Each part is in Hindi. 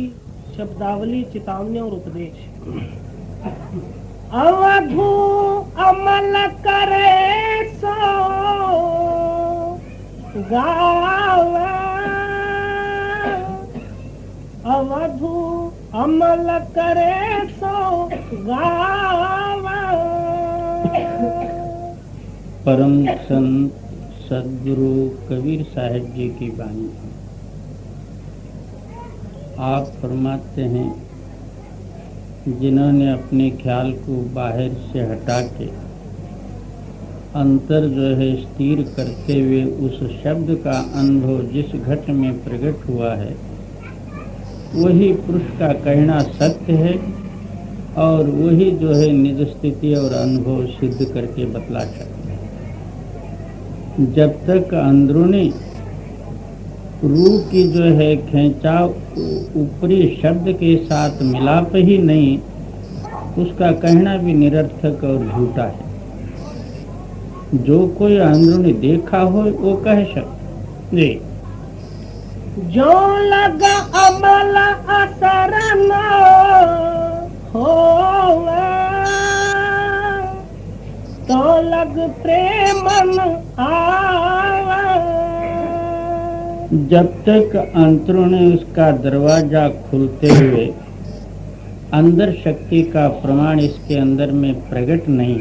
की शब्दावली, चेतावनी और उपदेश। अवधू अमल करे सो गावा, अवधू अमल करे सो गावा। परम संत सदगुरु कबीर साहिब जी की वाणी। आप फरमाते हैं, जिन्होंने अपने ख्याल को बाहर से हटा के अंतर जो है स्थिर करते हुए उस शब्द का अनुभव जिस घट में प्रकट हुआ है, वही पुरुष का कहना सत्य है और वही जो है निज स्थिति और अनुभव सिद्ध करके बतला सकते हैं। जब तक अंदरूनी रूह की जो है खींचाव ऊपरी शब्द के साथ मिलाप ही नहीं, उसका कहना भी निरर्थक और झूठा है। जो कोई अंदरूनी देखा हो वो कह सकते जी। जो लगा अमल असर न होवे, तो लग प्रेमन आवे। जब तक अंतरूनी उसका दरवाजा खुलते हुए अंदर शक्ति का प्रमाण इसके अंदर में प्रकट नहीं,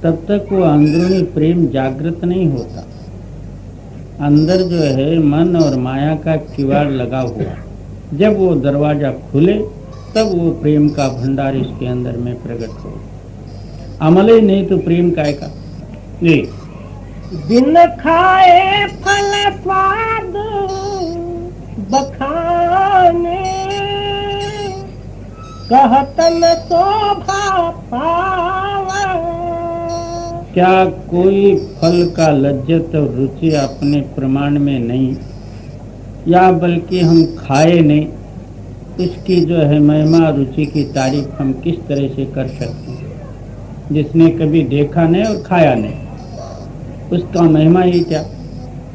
तब तक वो अंदरूनी प्रेम जागृत नहीं होता। अंदर जो है मन और माया का किवाड़ लगा हुआ, जब वो दरवाजा खुले तब वो प्रेम का भंडार इसके अंदर में प्रकट हो। अमल ही नहीं तो प्रेम काय का जी। बिन खाए फल स्वाद बखाने, कहतन शोभा पावा। क्या कोई फल का लज्जत और रुचि अपने प्रमाण में नहीं, या बल्कि हम खाए नहीं, इसकी जो है महिमा रुचि की तारीफ हम किस तरह से कर सकते हैं? जिसने कभी देखा नहीं और खाया नहीं, उसका महिमा ही क्या।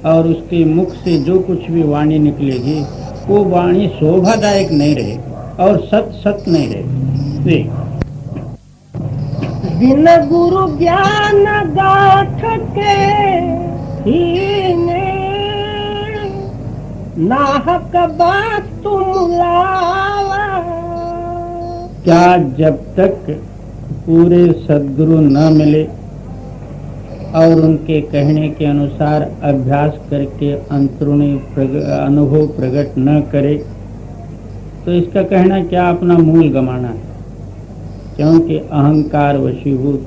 और उसके मुख से जो कुछ भी वाणी निकलेगी वो वाणी शोभादायक नहीं रहेगी और सत नहीं रहेगी। बिन गुरु ज्ञान गाठ के हीने, नाहक बात तुम लावा। क्या जब तक पूरे सद्गुरु न मिले और उनके कहने के अनुसार अभ्यास करके अंतरूनी अनुभव प्रकट न करे, तो इसका कहना क्या अपना मूल गंवाना है। क्योंकि अहंकार वशीभूत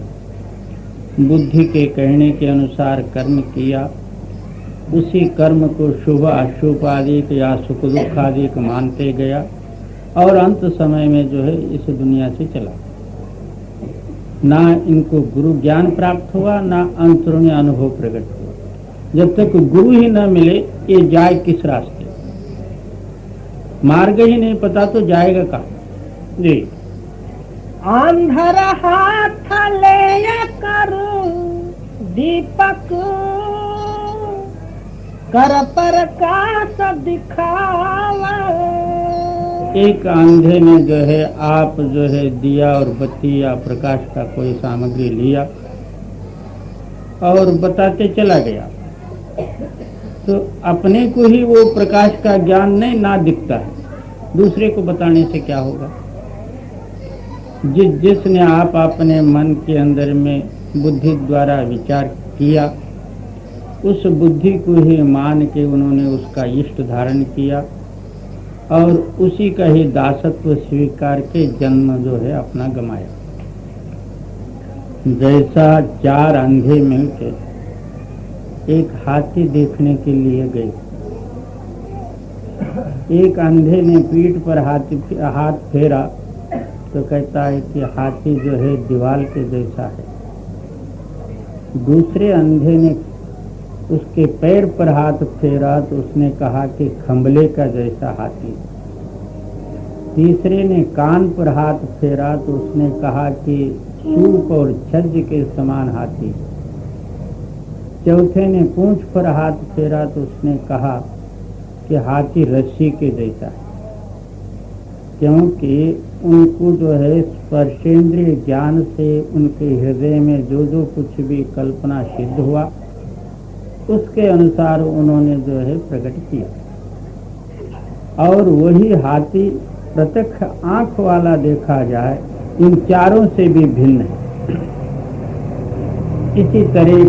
बुद्धि के कहने के अनुसार कर्म किया, उसी कर्म को शुभ अशुभ आदि या सुख दुख आदि मानते गया और अंत समय में जो है इस दुनिया से चला। ना इनको गुरु ज्ञान प्राप्त हुआ, ना अंतरूनी अनुभव प्रकट हुआ। जब तक गुरु ही न मिले ये जाए किस रास्ते? मार्ग ही नहीं पता तो जाएगा कहाँ जी। अंधर हाथ ले कर दीपक, कर प्रकाश दिखावा। एक अंधे ने जो है आप जो है दिया और बत्ती या प्रकाश का कोई सामग्री लिया और बताते चला गया, तो अपने को ही वो प्रकाश का ज्ञान नहीं ना दिखता है, दूसरे को बताने से क्या होगा। जिसने आप अपने मन के अंदर में बुद्धि द्वारा विचार किया, उस बुद्धि को ही मान के उन्होंने उसका इष्ट धारण किया और उसी का ही दासत्व स्वीकार के जन्म जो है अपना गमाया। जैसा चार अंधे मिलकर एक हाथी देखने के लिए गए, एक अंधे ने पीठ पर हाथ फेरा तो कहता है कि हाथी जो है दीवार के जैसा है। दूसरे अंधे ने उसके पैर पर हाथ फेरा तो उसने कहा कि खंबले का जैसा हाथी। तीसरे ने कान पर हाथ फेरा तो उसने कहा कि सूप और छज्ज के समान हाथी। चौथे ने पूंछ पर हाथ फेरा तो उसने कहा कि हाथी रस्सी के जैसा है। क्योंकि उनको जो है स्पर्शेंद्रिय ज्ञान से उनके हृदय में जो जो कुछ भी कल्पना सिद्ध हुआ उसके अनुसार उन्होंने जो है प्रकट किया। और वही हाथी प्रत्यक्ष आंख वाला देखा जाए इन चारों से भी भिन्न है। इसी तरह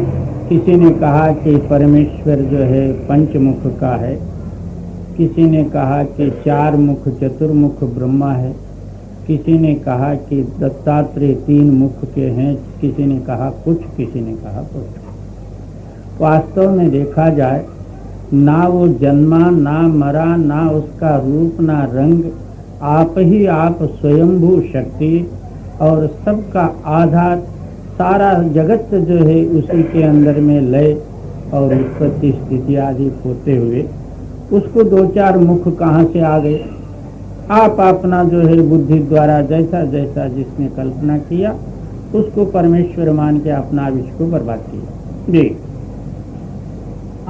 किसी ने कहा कि परमेश्वर जो है पंचमुख का है, किसी ने कहा कि चार मुख चतुर्मुख ब्रह्मा है, किसी ने कहा कि दत्तात्रेय 3 मुख के हैं, किसी ने कहा कुछ, किसी ने कहा कुछ। वास्तव में देखा जाए ना वो जन्मा, ना मरा, ना उसका रूप, ना रंग, आप ही आप स्वयंभू शक्ति और सबका आधार, सारा जगत जो है उसी के अंदर में लय और उत्पत्ति स्थिति आदि होते हुए उसको 2-4 मुख कहाँ से आ गए। आप अपना जो है बुद्धि द्वारा जैसा जैसा जिसने कल्पना किया उसको परमेश्वर मान के अपना विश्व को बर्बाद किया। जी।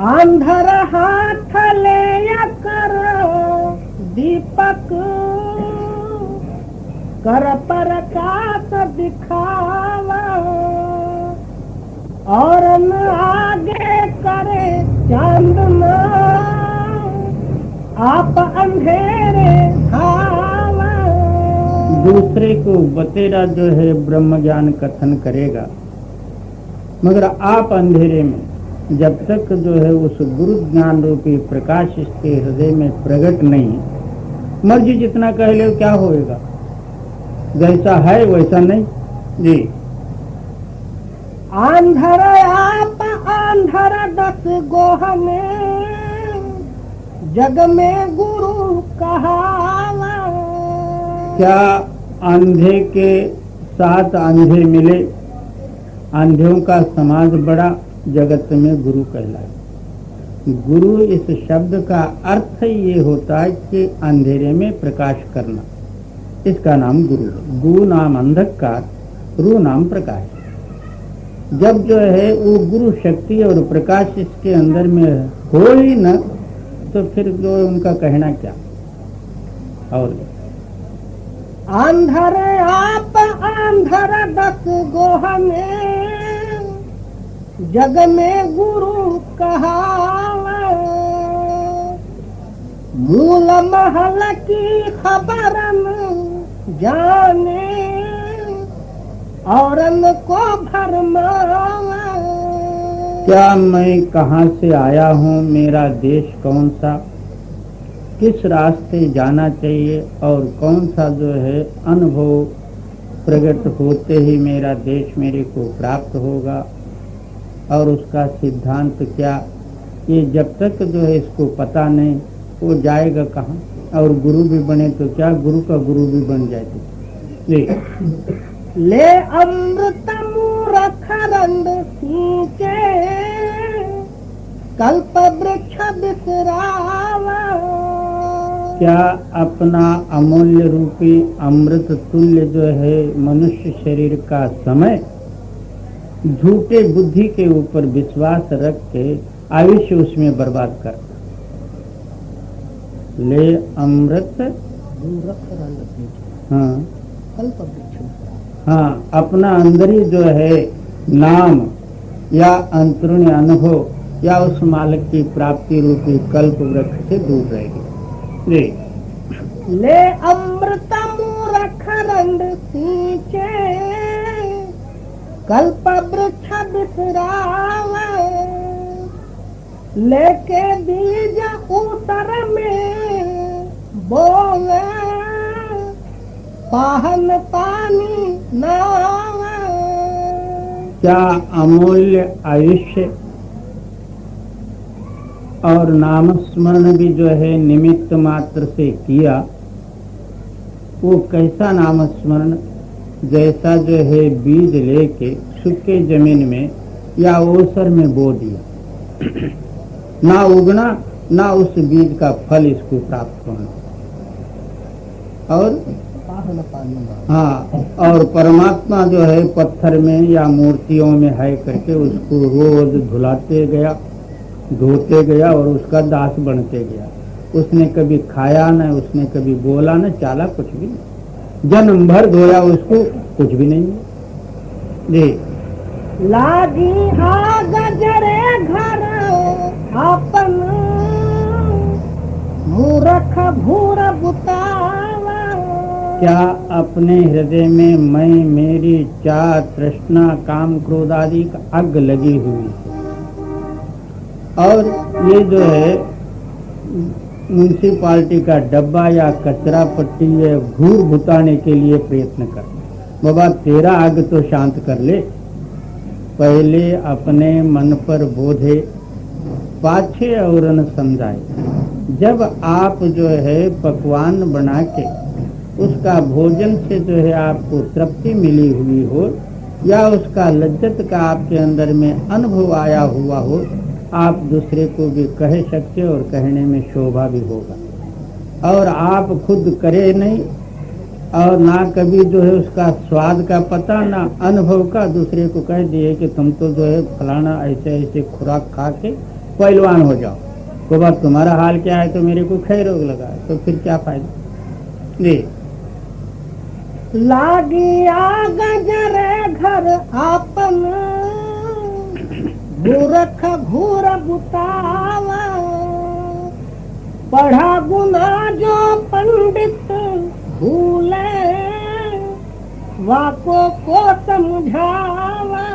अंधर हाथ ले कर दीपक कर प्रकाश दिखावा और न आगे करे चांदना आप अंधेरे धावा। दूसरे को बतेरा जो है ब्रह्म ज्ञान कथन करेगा, मगर आप अंधेरे में जब तक जो है उस गुरु ज्ञान रूपी प्रकाश इसके हृदय में प्रकट नहीं, मर्जी जितना कह ले क्या होएगा, जैसा है वैसा नहीं। जी। आंधर आप आंधर 10 गोह में जग में गुरु कहावा। क्या अंधे के साथ अंधे मिले, अंधों का समाज बड़ा, जगत में गुरु कहलाए। गुरु इस शब्द का अर्थ ये होता है कि अंधेरे में प्रकाश करना, इसका नाम गुरु है। गु नाम अंधकार, रू नाम प्रकाश। जब जो है वो गुरु शक्ति और प्रकाश इसके अंदर में हो ही न, तो फिर जो उनका कहना क्या। और अंधर आप अंधर 10 गोह में जग में गुरु कहावा। मूल महल की खबर जाने औरन को भरमावा। क्या मैं कहाँ से आया हूँ, मेरा देश कौन सा, किस रास्ते जाना चाहिए और कौन सा जो है अनुभव प्रकट होते ही मेरा देश मेरे को प्राप्त होगा और उसका सिद्धांत क्या, ये जब तक जो है इसको पता नहीं वो जाएगा कहाँ। और गुरु भी बने तो क्या, गुरु का गुरु भी बन जाए तो ले अमृत मूरख रंग सींचे कल्प वृक्ष बिसरावा। क्या अपना अमूल्य रूपी अमृत तुल्य जो है मनुष्य शरीर का समय झूठे बुद्धि के ऊपर विश्वास रख के आयुष्य उसमें बर्बाद करता। ले अमृत, हाँ हाँ, अपना अंदरी जो है नाम या अंतरूणी अनुभव या उस मालिक की प्राप्ति रूपी कल्प वृक्ष से दूर रहेगी। ले अमृत मूरख रंग सींचे कल्प वृक्ष बिसरावा। लेके बीज उतर में बोले पाहन पानी नावा। क्या अमूल्य आयुष्य और नाम स्मरण भी जो है निमित्त मात्र से किया, वो कैसा नाम स्मरण, जैसा जो है बीज लेके सूखे जमीन में या ओसर में बो दिया, ना उगना ना उस बीज का फल इसको प्राप्त होना। और हाँ, और परमात्मा जो है पत्थर में या मूर्तियों में है करके उसको रोज धुलाते गया, धोते गया और उसका दास बनते गया। उसने कभी खाया न, उसने कभी बोला न, चाला कुछ भी नहीं, जन्म भर धोया उसको कुछ भी नहीं है जी। लागी आग जरे घर आपन मूर्ख भूर बुतावा। क्या अपने हृदय में मैं, मेरी, चाह, तृष्णा, काम, क्रोध आदि का आग लगी हुई है, और ये जो है म्यूनिसिपालिटी का डब्बा या कचरा पट्टी है घूर भुताने के लिए प्रयत्न कर। बाबा तेरा आग तो शांत कर ले, पहले अपने मन पर बोधे पाछे और न समझाए। जब आप जो है पकवान बना के उसका भोजन से जो है आपको तृप्ति मिली हुई हो, या उसका लज्जत का आपके अंदर में अनुभव आया हुआ हो, आप दूसरे को भी कह सकते और कहने में शोभा भी होगा। और आप खुद करे नहीं और ना कभी जो है उसका स्वाद का पता, ना अनुभव का, दूसरे को कह दिए कि तुम तो जो है फलाना ऐसे ऐसे खुराक खा के पहलवान हो जाओ, तो बात तुम्हारा हाल क्या है तो मेरे को खै रोग लगा है, तो फिर क्या फायदा जी। लागी आग जरे घर आपन मूर्ख घूर बुतावा। पढ़ा गुना जो पंडित भूले वाको को समझावा।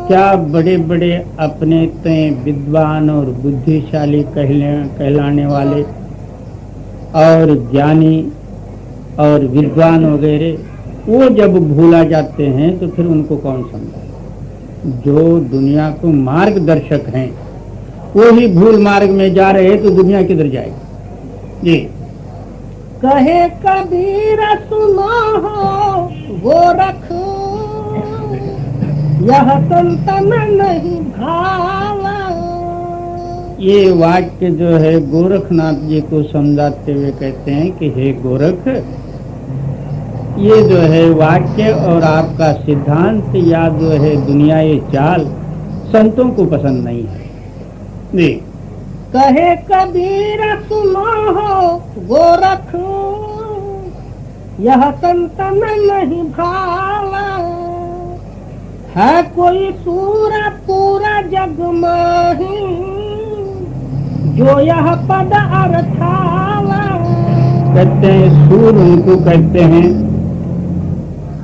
क्या बड़े बड़े अपने तय विद्वान और बुद्धिशाली कहलाने वाले और ज्ञानी और विद्वान वगैरह वो जब भूला जाते हैं तो फिर उनको कौन समझाए। जो दुनिया को मार्गदर्शक हैं वो ही भूल मार्ग में जा रहे हैं तो दुनिया किधर जाएगी जी। कहे कबीर सुनो हो गोरख यह संतन नहीं भावा। ये वाक्य जो है गोरखनाथ जी को समझाते हुए कहते हैं कि हे गोरख, ये जो है वाक्य और आपका सिद्धांत या जो है दुनिया ये चाल संतों को पसंद नहीं है जी। कहे कबीर सुनो हो गोरख यह संतन नहीं भावा। है कोई सूरा पूरा जग माही जो यह पद अर्थावा। कहते हैं सूर उनको कहते हैं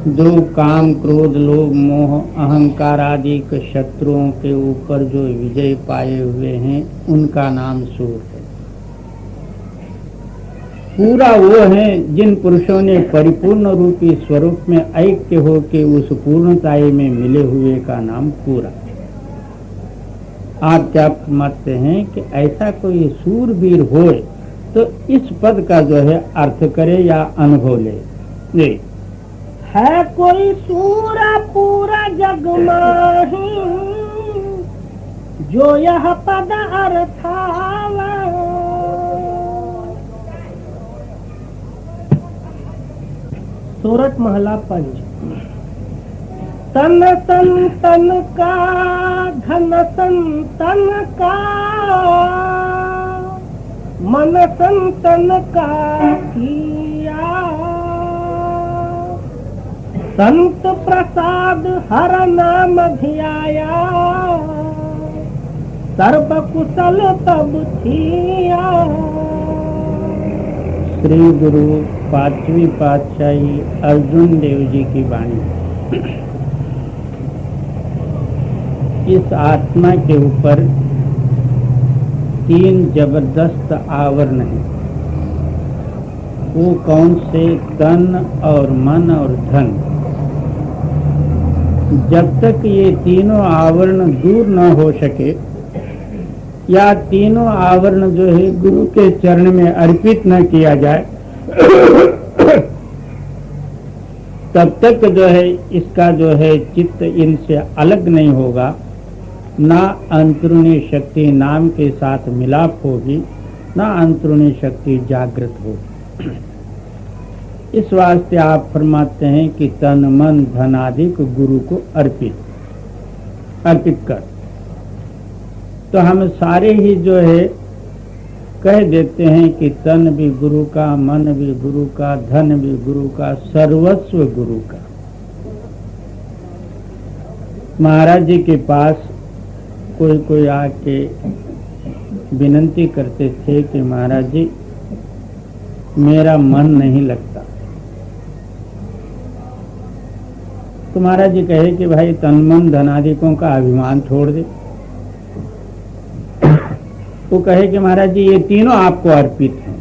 जो काम, क्रोध, लोभ, मोह, अहंकार आदि के शत्रुओं के ऊपर जो विजय पाए हुए हैं उनका नाम सूर है। पूरा वो है जिन पुरुषों ने परिपूर्ण रूपी स्वरूप में ऐक्य हो के उस पूर्णताई में मिले हुए का नाम पूरा। आप क्या फरमाते हैं कि ऐसा कोई सूरवीर हो तो इस पद का जो है अर्थ करे या अनुभव ले जी। है कोई सूरा पूरा जग माही जो यह पद अर्थावा। सोरठ महला पंच। तन संतन का धन संतन का मन संतन का किया। संत प्रसाद हर नाम ध्याया सर्व कुशल तब थिया। श्री गुरु पांचवी पातशाही अर्जुन देव जी की वाणी। इस आत्मा के ऊपर 3 जबरदस्त आवरण हैं। वो कौन से? तन और मन और धन। जब तक ये तीनों आवरण दूर न हो सके या तीनों आवरण जो है गुरु के चरण में अर्पित न किया जाए तब तक जो है इसका जो है चित्त इनसे अलग नहीं होगा, ना अंतरूणी शक्ति नाम के साथ मिलाप होगी, ना अंतरूणी शक्ति जागृत होगी। इस वास्ते आप फरमाते हैं कि तन मन धन आदि को गुरु को अर्पित कर। तो हम सारे ही जो है कह देते हैं कि तन भी गुरु का, मन भी गुरु का, धन भी गुरु का, सर्वस्व गुरु का। महाराज जी के पास कोई आके विनती करते थे कि महाराज जी मेरा मन नहीं लगता। तो महाराज जी कहे कि भाई तन मन धनादिकों का अभिमान छोड़ दे। वो कहे कि महाराज जी ये तीनों आपको अर्पित हैं।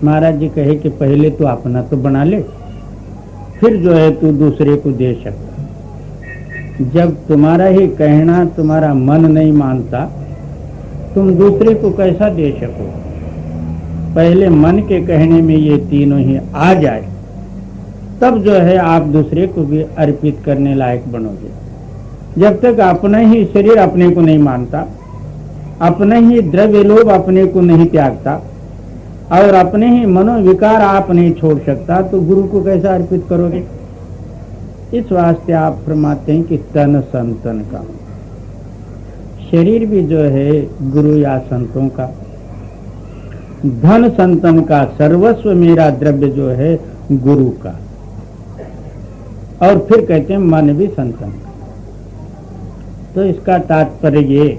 महाराज जी कहे कि पहले तो अपना तो बना ले, फिर जो है तू दूसरे को दे सकता। जब तुम्हारा ही कहना तुम्हारा मन नहीं मानता, तुम दूसरे को कैसा दे सको? पहले मन के कहने में ये तीनों ही आ जाए, तब जो है आप दूसरे को भी अर्पित करने लायक बनोगे। जब तक अपना ही शरीर अपने को नहीं मानता, अपने ही द्रव्य लोभ अपने को नहीं त्यागता और अपने ही मनोविकार आप नहीं छोड़ सकता, तो गुरु को कैसा अर्पित करोगे? इस वास्ते आप फरमाते हैं कि तन संतन का, शरीर भी जो है गुरु या संतों का, धन संतन का, सर्वस्व मेरा द्रव्य जो है गुरु का, और फिर कहते हैं मन भी संतन का। तो इसका तात्पर्य ये,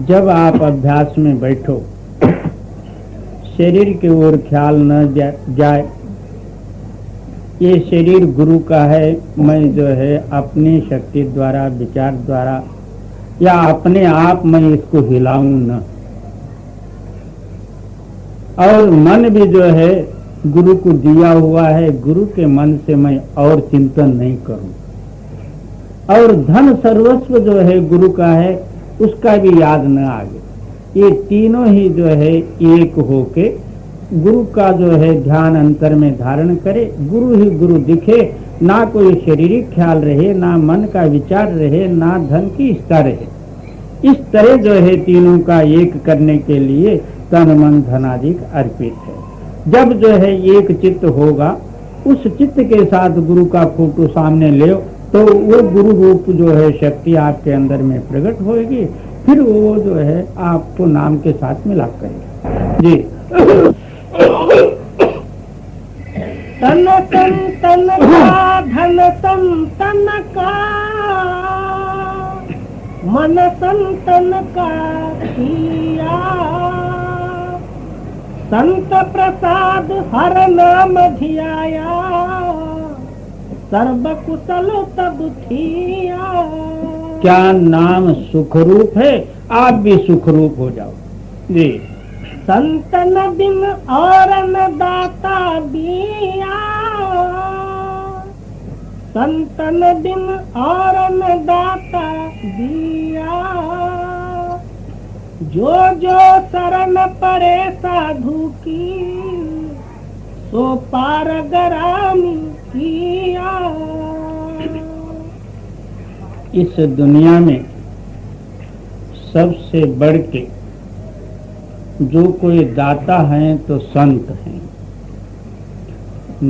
जब आप अभ्यास में बैठो, शरीर की ओर ख्याल न जाए, ये शरीर गुरु का है, मैं जो है अपनी शक्ति द्वारा, विचार द्वारा या अपने आप मैं इसको हिलाऊं न, और मन भी जो है गुरु को दिया हुआ है, गुरु के मन से मैं और चिंतन नहीं करूं, और धन सर्वस्व जो है गुरु का है, उसका भी याद न आगे। ये तीनों ही जो है एक होके गुरु का जो है ध्यान अंतर में धारण करे, गुरु ही गुरु दिखे, ना कोई शारीरिक ख्याल रहे, ना मन का विचार रहे, ना धन की इच्छा रहे। इस तरह जो है तीनों का एक करने के लिए तन मन धनादिक अर्पित है। जब जो है एक चित्त होगा, उस चित्त के साथ गुरु का फोटो सामने ले, तो वो गुरु रूप जो है शक्ति आपके अंदर में प्रकट होगी, फिर वो जो है आपको नाम के साथ मिलाप करेगा। जी तन तन तन का, धन तन तन का, मन तन तन का किया, संत प्रसाद हर नाम धियाया, सर्व कुशल तब थिया। क्या नाम सुखरूप है? आप भी सुखरूप हो जाओ। जी संत न बिन और न दाता दिया, संत न बिन और न दाता दिया, जो जो शरण पड़े साधु की, सो पार गरामी किया। इस दुनिया में सबसे बढ़ के जो कोई दाता हैं तो संत हैं।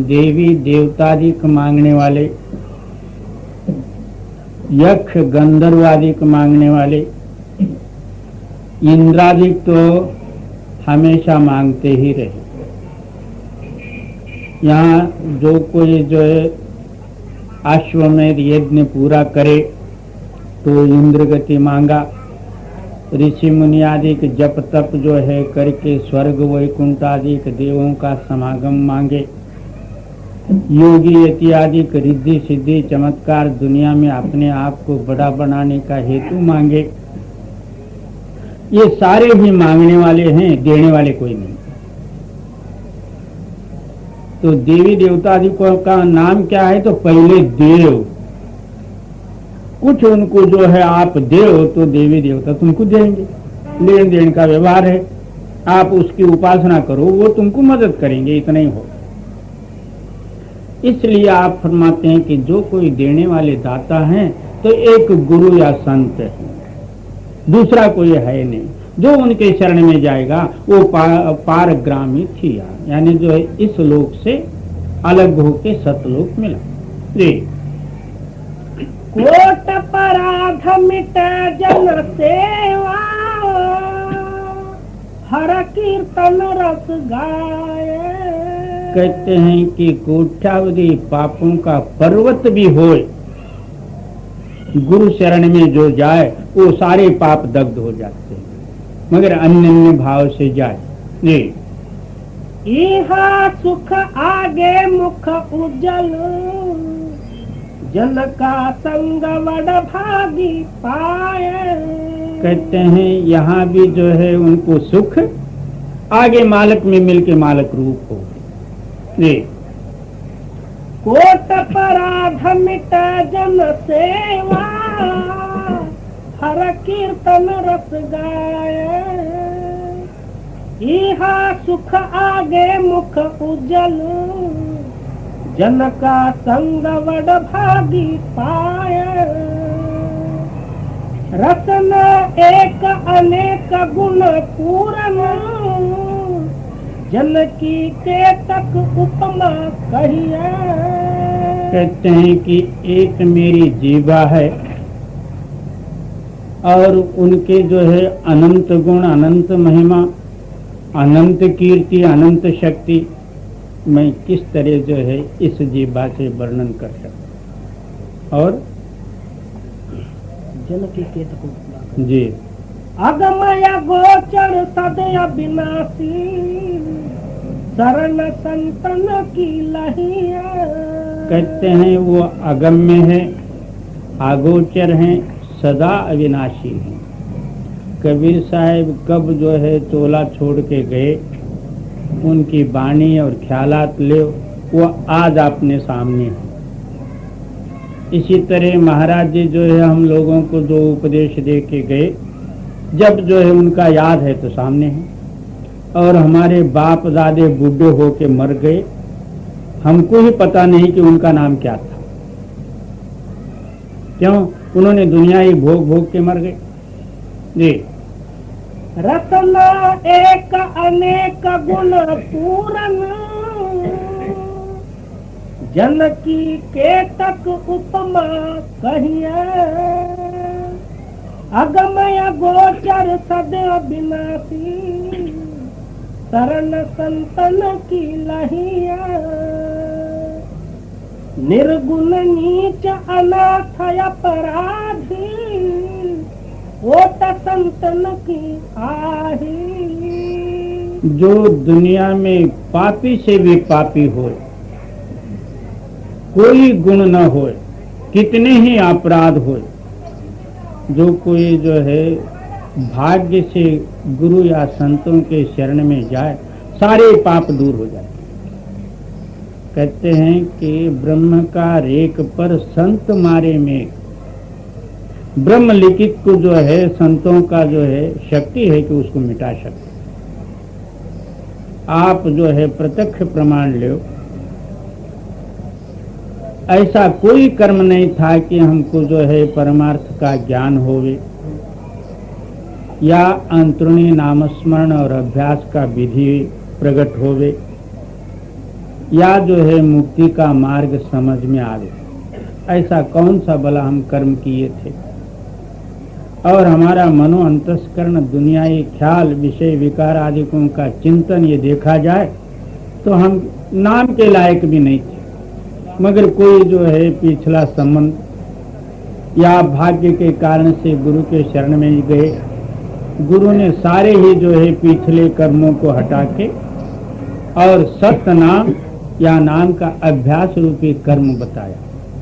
देवी देवतादिक मांगने वाले, यक्ष गंधर्वादिक मांगने वाले, इंद्रादिक तो हमेशा मांगते ही रहे। यहाँ जो कोई जो है अश्वमेध यज्ञ पूरा करे तो इंद्र गति मांगा, ऋषि मुनि आदि के जप तप जो है करके स्वर्ग वैकुंठ आदि के देवों का समागम मांगे, योगी यति आदि के रिद्धि सिद्धि चमत्कार दुनिया में अपने आप को बड़ा बनाने का हेतु मांगे। ये सारे ही मांगने वाले हैं, देने वाले कोई नहीं। तो देवी देवता आदि का नाम क्या है? तो पहले देव, कुछ उनको जो है आप देव तो देवी देवता तुमको देंगे, लेन देन का व्यवहार है, आप उसकी उपासना करो, वो तुमको मदद करेंगे, इतना ही हो। इसलिए आप फरमाते हैं कि जो कोई देने वाले दाता हैं तो एक गुरु या संत है, दूसरा कोई है नहीं। जो उनके शरण में जाएगा वो पारग्रामी थिया, यानी जो है इस लोक से अलग होके सतलोक मिला। जी कोट पराध मिट जन सेवा, हर कीर्तन रस गाए। कहते हैं कि कोट्यावधि पापों का पर्वत भी होए, गुरु शरण में जो जाए वो सारे पाप दग्ध हो जाते हैं, मगर अन्य भाव से जाए। जी, इहा सुख आगे मुख उज्जल, जन का संग वड भागी पाए। कहते हैं यहाँ भी जो है उनको सुख आगे मालक में मिलके मालक रूप हो। जी, कोट पराध मिट जन सेवा, हर कीर्तन रस गाए। इहा सुख आगे मुख उज्जल, जन का संग वड भागी पाए। रसन एक अनेक गुण पूरन, जन की केतक उपमा कहिए। कहते हैं कि एक मेरी जीवा है और उनके जो है अनंत गुण, अनंत महिमा, अनंत कीर्ति, अनंत शक्ति, मैं किस तरह जो है इस जीवा से वर्णन कर सकता। और जन की केतक उपमा जी, अगमय गोचर सदय विनाशी, शरण संतन की लहिया। कहते हैं वो अगम्य है, आगोचर हैं, सदा अविनाशी हैं। कबीर साहब कब जो है चोला छोड़ के गए, उनकी वाणी और ख्यालात ले वो आज अपने सामने है। इसी तरह महाराज जी जो है हम लोगों को जो उपदेश दे के गए, जब जो है उनका याद है तो सामने है। और हमारे बाप दादे बूढ़े होके मर गए, हमको ही पता नहीं कि उनका नाम क्या था। क्यों? उन्होंने दुनिया ही भोग भोग के मर गए। जी, रत्न एक अनेक गुण पूरन, जन की केतक उपमा कहिए। अगमय गोचर सदैव विनाशी, शरण संतन की लहिया। निर्गुण नीच अनाथ अपराधी, ओट संतन की आही। जो दुनिया में पापी से भी पापी हो, कोई गुण न हो, कितने ही अपराध हो, जो कोई जो है भाग्य से गुरु या संतों के शरण में जाए, सारे पाप दूर हो जाते। कहते हैं कि ब्रह्म का रेख पर संत मारे में, ब्रह्म लिखित को जो है संतों का जो है शक्ति है कि उसको मिटा सकते। आप जो है प्रत्यक्ष प्रमाण लो, ऐसा कोई कर्म नहीं था कि हमको जो है परमार्थ का ज्ञान होवे या अंतरुणी नामस्मरण और अभ्यास का विधि प्रकट होवे या जो है मुक्ति का मार्ग समझ में आवे। ऐसा कौन सा भला हम कर्म किए थे? और हमारा मनो अंतस्करण दुनियाई ख्याल विषय विकार आदिकों का चिंतन ये देखा जाए तो हम नाम के लायक भी नहीं थे। मगर कोई जो है पिछला संबंध या भाग्य के कारण से गुरु के शरण में गए, गुरु ने सारे ही जो है पिछले कर्मों को हटा के और सत्य नाम या नाम का अभ्यास रूपी कर्म बताया।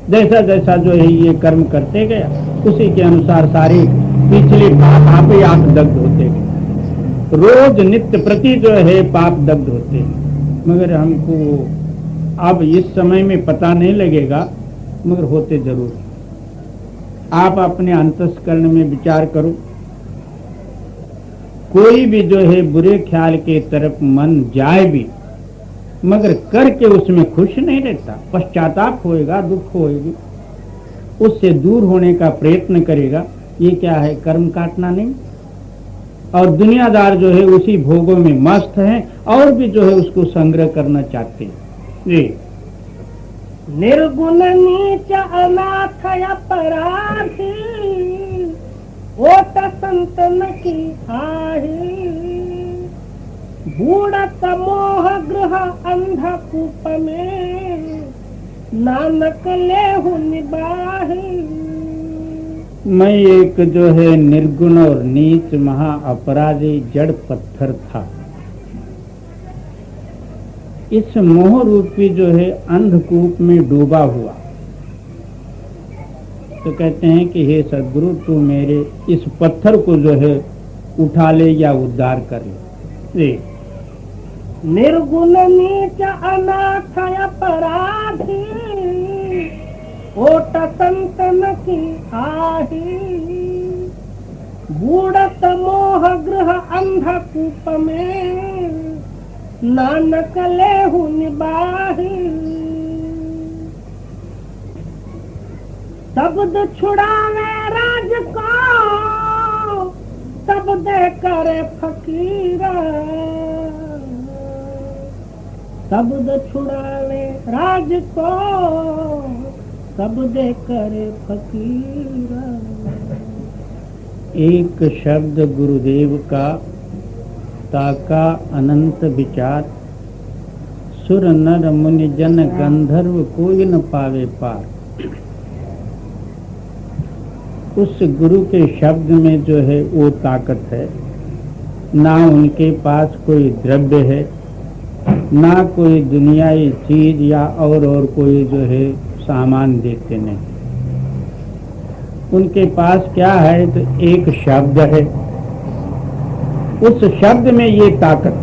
जैसा जैसा जो है ये कर्म करते गया, उसी के अनुसार सारे पिछले पाप आप ही आप दग्ध होते गए। रोज नित्य प्रति जो है पाप दग्ध होते हैं, मगर हमको अब इस समय में पता नहीं लगेगा, मगर होते जरूर। आप अपने अंतस्करण में विचार करो, कोई भी जो है बुरे ख्याल के तरफ मन जाए भी, मगर करके उसमें खुश नहीं रहता, पश्चाताप होएगा, दुख होएगी, उससे दूर होने का प्रयत्न करेगा। ये क्या है? कर्म काटना नहीं। और दुनियादार जो है उसी भोगों में मस्त हैं और भी जो है उसको संग्रह करना चाहते हैं। जी, निर्गुण नीच अनाथ अपराधी, ओट संतन की आही। बूढ़त मोह गृह अंधकूप में नानक लेहु निबाही। मैं एक जो है निर्गुण और नीच महा अपराधी जड़ पत्थर था। इस मोह रूपी जो है अंधकूप में डूबा हुआ। तो कहते हैं कि हे सद्गुरु, तू मेरे इस पत्थर को जो है उठा ले या उद्धार कर ले। निर्गुण नीच अनाथ अपराधी ओट संतन की आही। बूढ़त मोह गृह अंधकूप में नानक लेहु निबाही। शब्द छुड़ावे राज को तब दे करे फकीरा। शब्द छुड़ावे राज को तब दे करे फकीरा। एक शब्द गुरुदेव का ताका अनंत विचार। सुर नर मुनि जन गंधर्व कोई न पावे पार। उस गुरु के शब्द में जो है वो ताकत है। ना उनके पास कोई द्रव्य है, ना कोई दुनियाई चीज या और कोई जो है सामान देते नहीं। उनके पास क्या है तो एक शब्द है। उस शब्द में ये ताकत।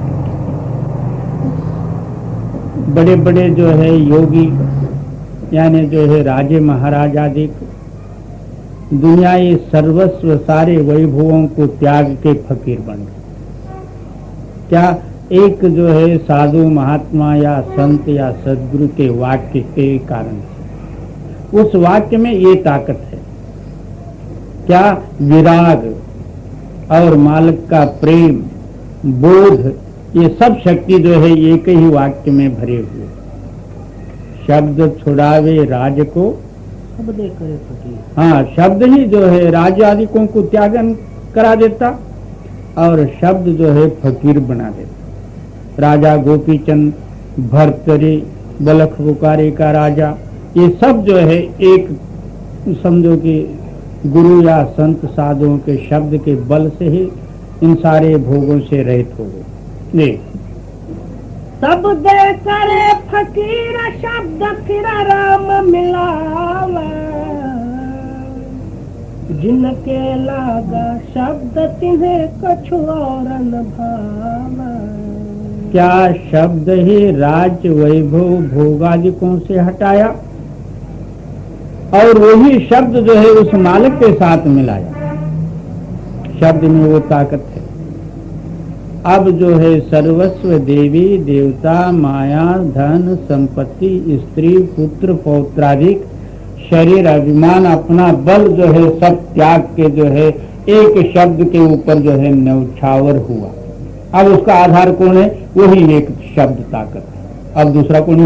बड़े बड़े जो है योगी यानी जो है राजे महाराज आदि दुनियाई सर्वस्व सारे वैभवों को त्याग के फकीर बन गए। क्या एक जो है साधु महात्मा या संत या सद्गुरु के वाक्य के कारण। उस वाक्य में ये ताकत है। क्या विराग और मालिक का प्रेम, बोध, ये सब शक्ति जो है एक ही वाक्य में भरे हुए। शब्द छुड़ावे राज को सब दे करे फकीर। हाँ, शब्द ही जो है राज आदिकों को त्यागन करा देता और शब्द जो है फकीर बना देता। राजा गोपीचंद, भर्तरी, बलख बुकारी का राजा, ये सब जो है एक समझो कि गुरु या संत साधुओं के शब्द के बल से ही इन सारे भोगों से रहित हो गए। सब दे करे फकीर शब्द फिर राम मिलावा। जिनके लागा शब्द तिन्हें कछु और न भावा। क्या शब्द ही राज वैभव भोगादिकों से हटाया और वही शब्द जो है उस मालिक के साथ मिलाया। शब्द में वो ताकत है। अब जो है सर्वस्व देवी देवता माया धन संपत्ति स्त्री पुत्र पौत्राधिक शरीर अभिमान अपना बल जो है सब त्याग के जो है एक शब्द के ऊपर जो है न्यौछावर हुआ। अब उसका आधार कौन है? वही एक शब्द ताकत है। अब दूसरा कोई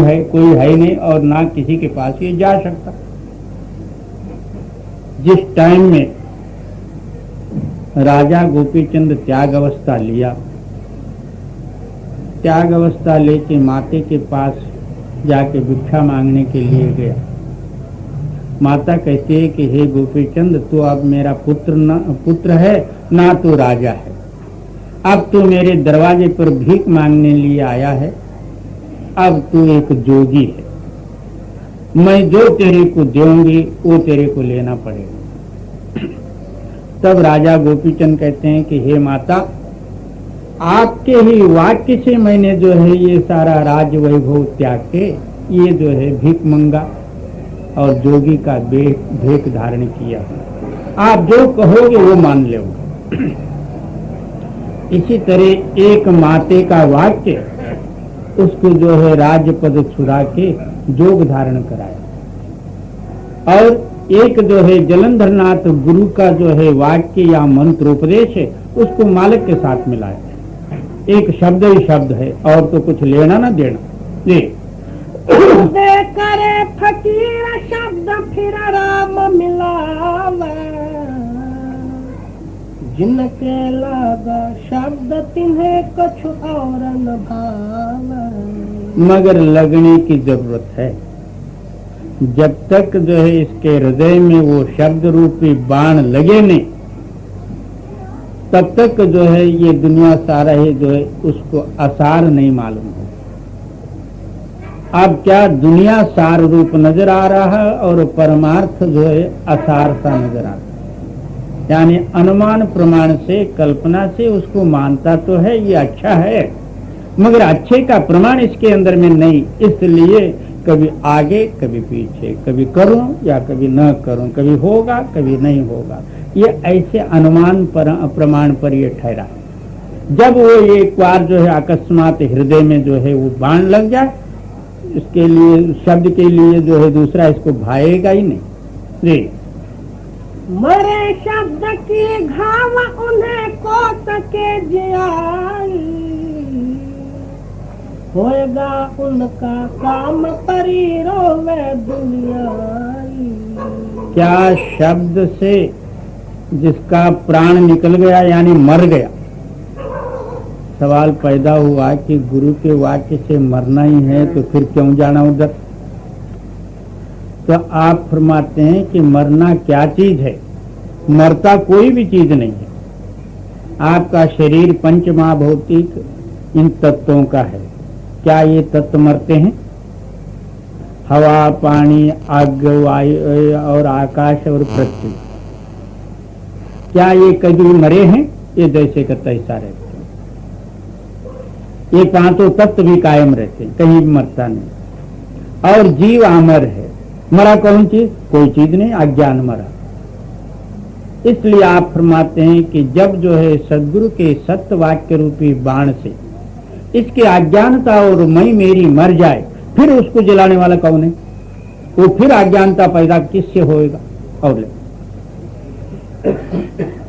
है ही नहीं और ना किसी के पास ये जा सकता। जिस टाइम में राजा गोपीचंद त्याग अवस्था लिया, त्याग अवस्था लेके माते के पास जाके भिक्षा मांगने के लिए गया। माता कहती है कि हे गोपीचंद, तू अब मेरा पुत्र है ना तू राजा है। अब तू मेरे दरवाजे पर भीख मांगने लिए आया है। अब तू एक जोगी है। मैं जो तेरे को दूंगी वो तेरे को लेना पड़ेगा। तब राजा गोपीचंद कहते हैं कि हे माता, आपके ही वाक्य से मैंने जो है ये सारा राज वैभव त्याग के ये जो है भीख मंगा और जोगी का भेष धारण किया। आप जो कहोगे वो मान लोगे। इसी तरह एक माते का वाक्य उसको जो है राजपद छुड़ा के जोग धारण कराया। और एक जो है जलंधरनाथ गुरु का जो है वाक्य या मंत्र उपदेश है उसको मालिक के साथ मिलाया। एक शब्द ही शब्द है और तो कुछ लेना ना देना। जी दे करे फकीर शब्द फिर राम मिलावा। जिनके लागा शब्द तिन्हें कछु और न भाव। मगर लगने की जरूरत है। जब तक जो है इसके हृदय में वो शब्द रूपी बाण लगे नहीं, तब तक जो है ये दुनिया सारा ही जो है उसको असार नहीं मालूम हो। अब क्या दुनिया सार रूप नजर आ रहा है और परमार्थ जो है असार सा नजर आ रहा है। यानी अनुमान प्रमाण से, कल्पना से उसको मानता तो है ये अच्छा है, मगर अच्छे का प्रमाण इसके अंदर में नहीं। इसलिए कभी आगे कभी पीछे, कभी करूं या कभी न करूं, कभी होगा कभी नहीं होगा, ये ऐसे अनुमान प्रमाण पर ये ठहरा। जब वो एक बार जो है अकस्मात हृदय में जो है वो बाण लग जाए, इसके लिए शब्द के लिए जो है दूसरा इसको भाएगा ही नहीं। जी, मरे शब्द की घाव उन्हें को सके जियाई, होएगा उनका काम परी रोवे दुनियाई। क्या शब्द से जिसका प्राण निकल गया यानी मर गया, सवाल पैदा हुआ कि गुरु के वाक्य से मरना ही है तो फिर क्यों जाना उधर। तो आप फरमाते हैं कि मरना क्या चीज है? मरता कोई भी चीज नहीं है। आपका शरीर पंच महाभौतिक इन तत्वों का है। क्या ये तत्व मरते हैं? हवा, पानी, आग, वायु और आकाश और पृथ्वी, क्या ये कभी मरे हैं? ये जैसे का तैसा रहते हैं। ये पांचों तत्व भी कायम रहते हैं, कहीं भी मरता नहीं। और जीव अमर है। मरा कौन चीज? कोई चीज नहीं, अज्ञान मरा। इसलिए आप फरमाते हैं कि जब जो है सदगुरु के सत्य वाक्य रूपी बाण से इसकी अज्ञानता और मैं मेरी मर जाए, फिर उसको जलाने वाला कौन है? वो फिर अज्ञानता पैदा किससे होएगा? और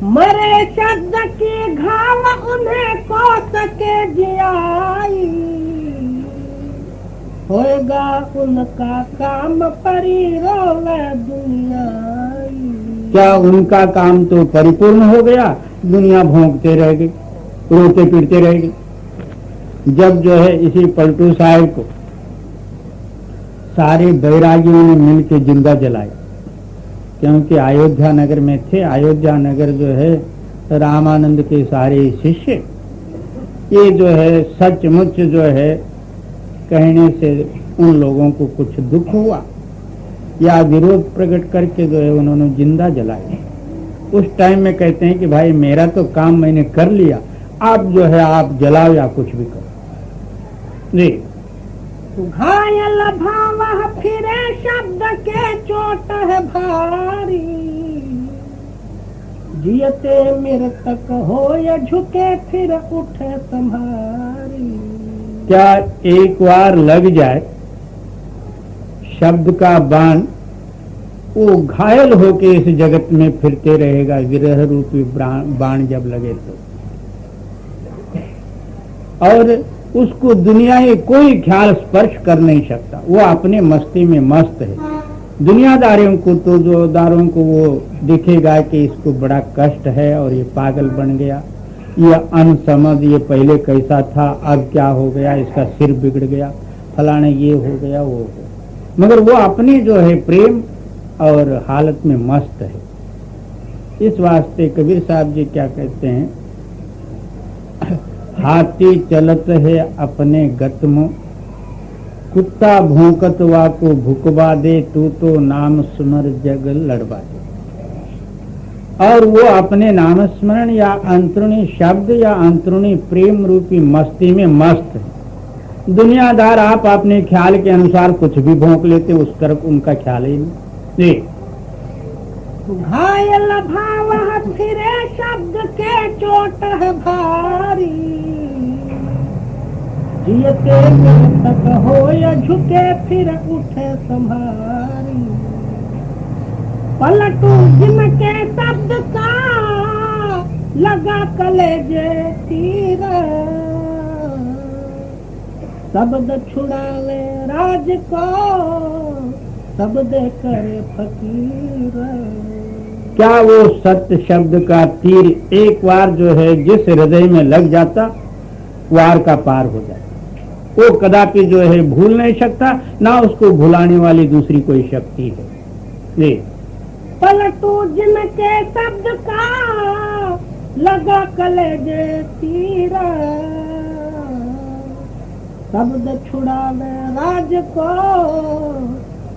मरे शब्द की घाव उन्हें को सके जियाई, होएगा उनका काम परी रोवे दुनियाई। क्या उनका काम तो परिपूर्ण हो गया? दुनिया भोंकते रह गई, रोते पीटते रह गई। जब जो है इसी पलटू साहब को सारे बैरागियों ने मिलकर जिंदा जलाया, क्योंकि अयोध्या नगर में थे। अयोध्या नगर जो है रामानंद के सारे शिष्य, ये जो है सचमुच जो है कहने से उन लोगों को कुछ दुख हुआ या विरोध प्रकट करके जो है उन्होंने जिंदा जलाया। उस टाइम में कहते हैं कि भाई मेरा तो काम मैंने कर लिया, आप जो है आप जलाओ या कुछ भी करो। जी, घायल भाव फिरे शब्द के चोट है भारी, जियते मृतक हो या झुके फिर उठे संभारी। क्या एक बार लग जाए शब्द का बाण, वो घायल होके इस जगत में फिरते रहेगा। विरह रूपी बाण जब लगे तो, और उसको दुनिया ही कोई ख्याल स्पर्श कर नहीं सकता। वो अपने मस्ती में मस्त है। दुनियादारों को तो जो दारों को वो दिखेगा कि इसको बड़ा कष्ट है और ये पागल बन गया, ये अनसमझ, ये पहले कैसा था अब क्या हो गया, इसका सिर बिगड़ गया, फलाने ये हो गया वो हो। मगर वो अपनी जो है प्रेम और हालत में मस्त है। इस वास्ते कबीर साहब जी क्या कहते हैं, हाथी चलत है अपने गतमो, कुत्ता भौंकत वा को भुकवा दे, तू तो नाम सुमर जग लड़वा दे। और वो अपने नाम स्मरण या अंतरुणी शब्द या अंतरुणी प्रेम रूपी मस्ती में मस्त है। दुनियादार आप अपने ख्याल के अनुसार कुछ भी भौंक लेते, उस तरफ उनका ख्याल ही नहीं। जी, घायल भाव फिरे शब्द के चोट है भारी, जियते मृतक हो या झुके फिर उठे संभारी। पलटू जिनके शब्द का लगा कलेजे तीर, शब्द छुड़ावे राज को शब्द करे फकीर। क्या वो सत्य शब्द का तीर एक बार जो है जिस हृदय में लग जाता वार का पार हो जाता, वो कदापि जो है भूल नहीं सकता, ना उसको भुलाने वाली दूसरी कोई शक्ति है। जी पलटू जिनके शब्द का लगा कलेजे तीरा, शब्द छुड़ावे राज को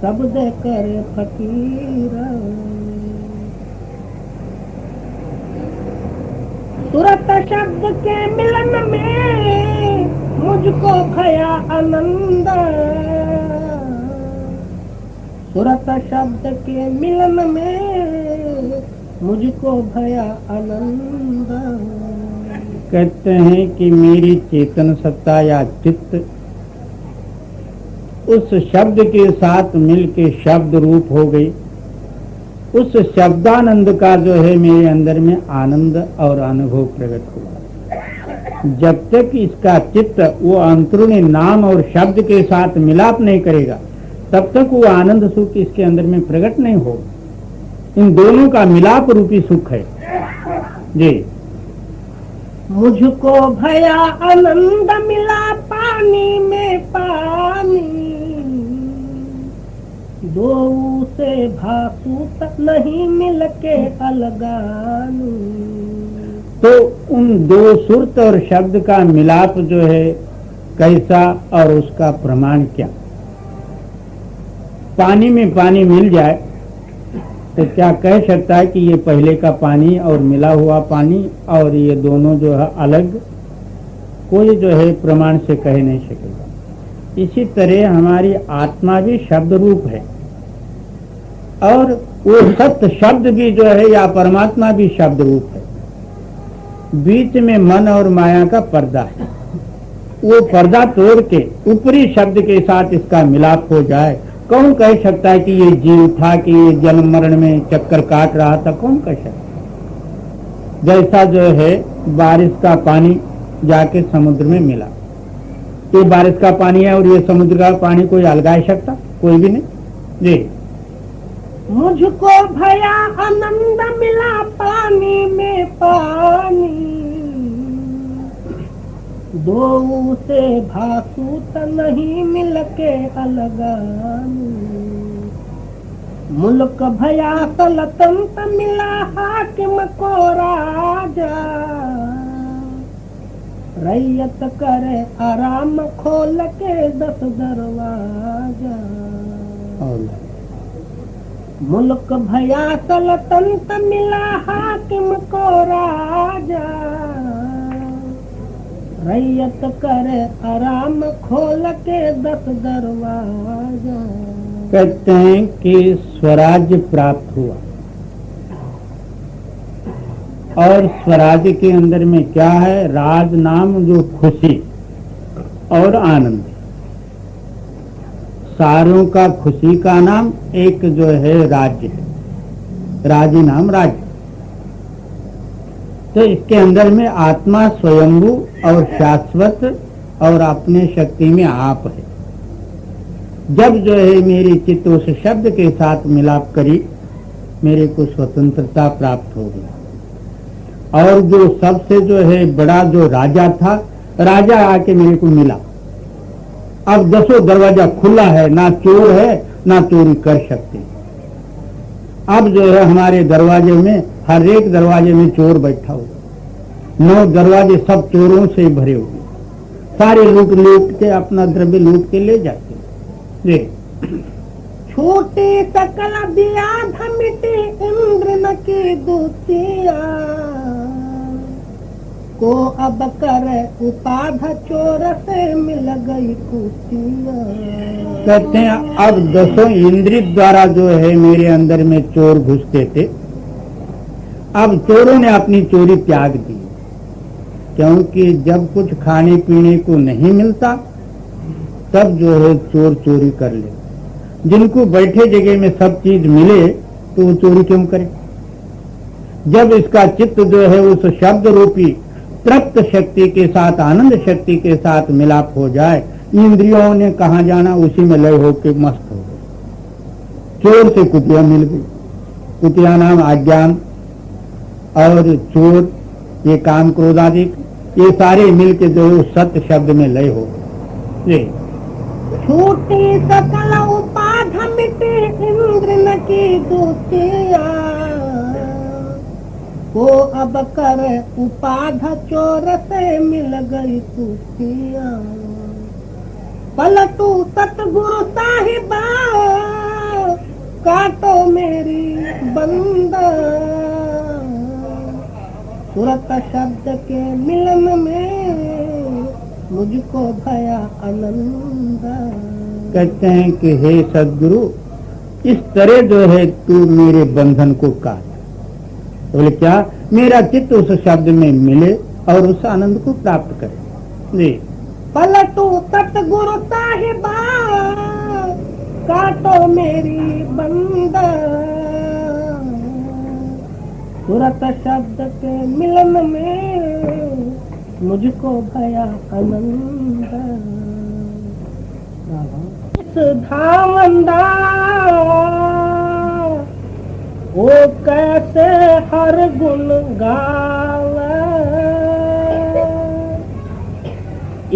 शब्द करे फकीरा। तुरंत शब्द के मिलन में मुझको खया आनंद, तुरंत शब्द के मिलन में मुझको भया आनंद। कहते हैं कि मेरी चेतन सत्ता या चित्त उस शब्द के साथ मिलके शब्द रूप हो गई। उस शब्दानंद का जो है मेरे अंदर में आनंद और अनुभव प्रकट हुआ। जब तक इसका चित्त वो अंतरूणी नाम और शब्द के साथ मिलाप नहीं करेगा, तब तक वो आनंद सुख इसके अंदर में प्रकट नहीं हो। इन दोनों का मिलाप रूपी सुख है। जी मुझको भया आनंद मिला पानी में पानी, दो से भासू तक नहीं मिलके अलगानू। तो उन दो सुरत और शब्द का मिलाप जो है कैसा और उसका प्रमाण क्या? पानी में पानी मिल जाए तो क्या कह सकता है कि ये पहले का पानी और मिला हुआ पानी और ये दोनों जो है अलग? कोई जो है प्रमाण से कह नहीं सकेगा। इसी तरह हमारी आत्मा भी शब्द रूप है और वो सत्य शब्द भी जो है या परमात्मा भी शब्द रूप है। बीच में मन और माया का पर्दा है। वो पर्दा तोड़ के ऊपरी शब्द के साथ इसका मिलाप हो जाए, कौन कह सकता है कि ये जीव था, कि ये जन्म मरण में चक्कर काट रहा था? कौन कह सकता? जैसा जो है बारिश का पानी जाके समुद्र में मिला, ये बारिश का पानी है और ये समुद्र का पानी कोई अलगा सकता? कोई भी नहीं। जी मुझको भया आनंद मिला पानी में पानी, दो से भासू त नहीं मिलके अलगानू। मुल्क भया सल्तनत मिला हाकिम को राजा, रैयत करे आराम खोल के 10 दरवाजा। मुल्क भया सल्तनत मिला हाकिम को राजा, रैयत करे आराम खोल के 10 दरवाजा। कहते हैं कि स्वराज्य प्राप्त हुआ और स्वराज्य के अंदर में क्या है? राज नाम जो खुशी और आनंद। सारों का खुशी का नाम एक जो है राज्य है, राज्य नाम राज्य। तो इसके अंदर में आत्मा स्वयंभू और शाश्वत और अपने शक्ति में आप है। जब जो है मेरी चित्त उस शब्द के साथ मिलाप करी, मेरे को स्वतंत्रता प्राप्त हो गई। और जो सबसे जो है बड़ा जो राजा था, राजा आके मेरे को मिला। अब 10 दरवाजा खुला है, ना चोर है ना चोरी कर सकते। अब जो है हमारे दरवाजे में हर एक दरवाजे में चोर बैठा हुआ। 9 दरवाजे सब चोरों से भरे हुए, सारे लूट के अपना द्रव्य लूट के ले जाते। छोटे सकल दिया धमिटे इंद्र न की दूतिया, को अब करे उपाध चोर से मिल गई कुतिया। कहते हैं अब 10 इंद्रिय द्वारा जो है मेरे अंदर में चोर घुसते थे, अब चोरों ने अपनी चोरी त्याग दी। क्योंकि जब कुछ खाने पीने को नहीं मिलता तब जो है चोर चोरी कर ले। जिनको बैठे जगह में सब चीज मिले तो वो चोरी क्यों करे? जब इसका चित्त जो है उस शब्द रूपी तृप्त शक्ति के साथ, आनंद शक्ति के साथ मिलाप हो जाए, इंद्रियों ने कहाँ जाना, उसी में लय होके मस्त हो गए। चोर से कुतिया मिल गई। कुटिया नाम अज्ञान और चोर, ये काम क्रोध आदि, ये सारे मिलके जो है सत्य शब्द में लय हो। ये छूटी सकल उपाधि मिटे इंद्र न की दूतिया, वो अब कर उपाध चोर से मिल गई तूतिया। पलटू सतगुरु साहिबा काटो मेरी बंदा, तुरंत शब्द के मिलन में मुझको भया आनंद। कहते हैं कि हे सद्गुरु, इस तरह जो है तू मेरे बंधन को काट। बोले क्या? मेरा चित्त उस शब्द में मिले और उस आनंद को प्राप्त करे। जी पलटू सतगुरु साहिबा काटो मेरी बंदा, तुरंत शब्द के मिलन में मुझको भया आनंद। इस धावंदा वो कैसे हर गुण गावे,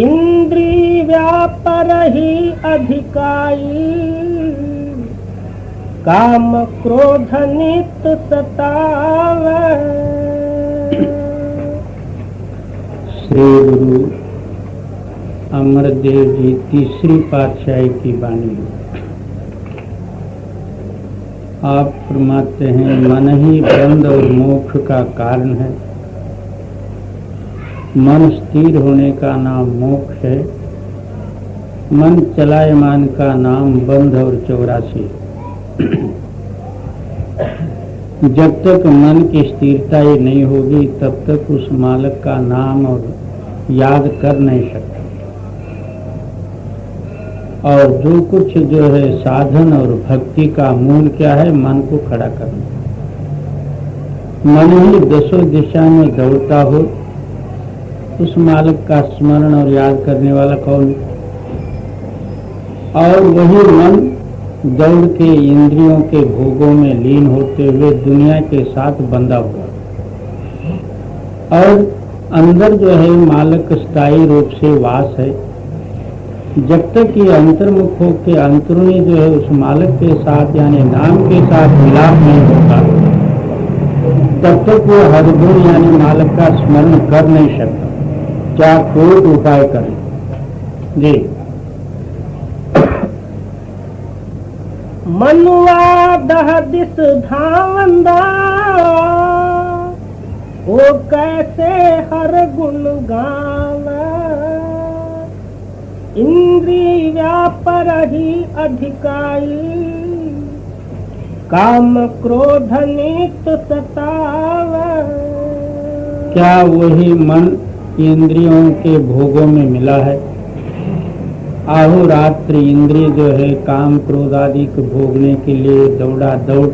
इंद्री व्यापर ही अधिकाई, काम क्रोध नित सतावे। श्री गुरु अमरदेव जी तीसरी पातशाही की वाणी। आप फरमाते हैं मन ही बंध और मोक्ष का कारण है। मन स्थिर होने का नाम मोक्ष है। मन चलायमान का नाम बंध और 84। जब तक मन की स्थिरता ही नहीं होगी तब तक उस मालिक का नाम और याद कर नहीं सकते। और जो कुछ जो है साधन और भक्ति का मूल क्या है? मन को खड़ा करना। मन ही दसों दिशा में दौड़ता हो, उस मालिक का स्मरण और याद करने वाला कौन? और वही मन दौड़ के इंद्रियों के भोगों में लीन होते हुए दुनिया के साथ बंधा हुआ, और अंदर जो है मालिक स्थायी रूप से वास है। जब तक ये अंतर्मुख हो के अंतरुणी जो है उस मालिक के साथ यानी नाम के साथ मिलाप नहीं होता, तब तक वो हर गुण यानी मालिक का स्मरण कर नहीं सकता, क्या कोई उपाय करे। जी मनुआ दह दिस धावंदा वो कैसे हर गुण गावे, इंद्रिय व्यापर ही अधिकाई, काम क्रोध नित सतावे। क्या वही मन इंद्रियों के भोगों में मिला है? अहोरात्र इंद्रिय जो है काम क्रोध आदि को भोगने के लिए दौड़ा दौड़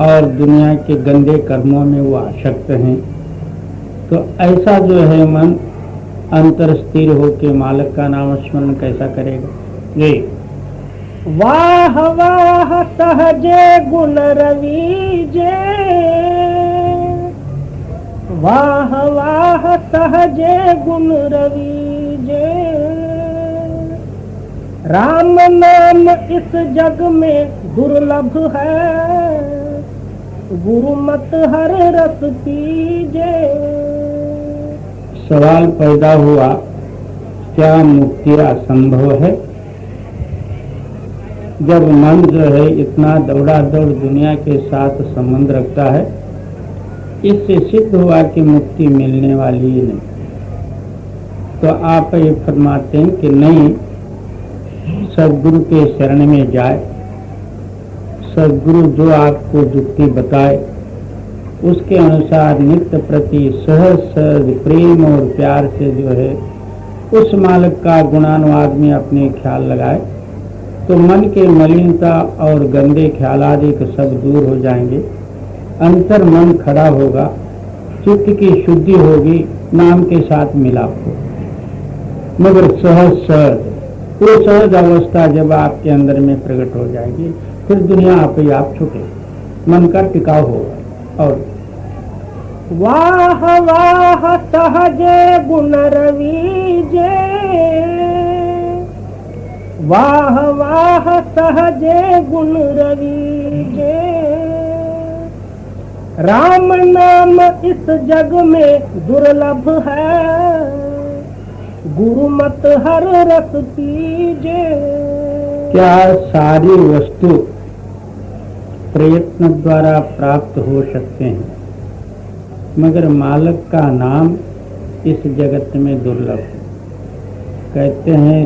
और दुनिया के गंदे कर्मों में वो आसक्त हैं। तो ऐसा जो है मन अंतर स्थिर होकर मालिक का नाम स्मरण कैसा करेगा? जी वाह वाह सहजे गुण रवीजे, वाह वाह सहजे गुण रवीजे, राम नाम इस जग में दुर्लभ है, गुरु मत हर रस पीजे। सवाल पैदा हुआ, क्या मुक्ति असंभव है? जब मन जो है इतना दौड़ा दौड़ दुनिया के साथ संबंध रखता है, इससे सिद्ध हुआ कि मुक्ति मिलने वाली ही नहीं। तो आप ये फरमाते हैं कि नहीं, सद्गुरु के शरण में जाए, सद्गुरु जो आपको युक्ति बताए उसके अनुसार नित्य प्रति सहज सहज प्रेम और प्यार से जो है उस मालिक का गुणानुवाद में अपने ख्याल लगाए, तो मन के मलिनता और गंदे ख्याल आदि के सब दूर हो जाएंगे। अंतर मन खड़ा होगा, चित्त की शुद्धि होगी, नाम के साथ मिलाप हो। मगर सहज सहज वो सहज अवस्था जब आपके अंदर में प्रकट हो जाएगी, फिर दुनिया आप ही आप छूटे। मन का टिकाव होगा। और वाह वाह सहजे गुण रवीजे, वाह वाह सहजे गुण रवीजे, राम नाम इस जग में दुर्लभ है, गुरु मत हर रस पीजे। क्या सारी वस्तु प्रयत्न द्वारा प्राप्त हो सकते हैं, मगर मालक का नाम इस जगत में दुर्लभ है। कहते हैं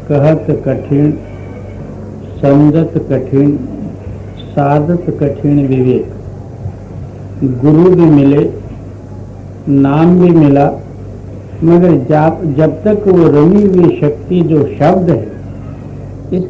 कहत कठिन, समझत कठिन, साधत कठिन विवेक। गुरु भी मिले, नाम भी मिला, मगर जब तक वो रमी हुई शक्ति जो शब्द है, इस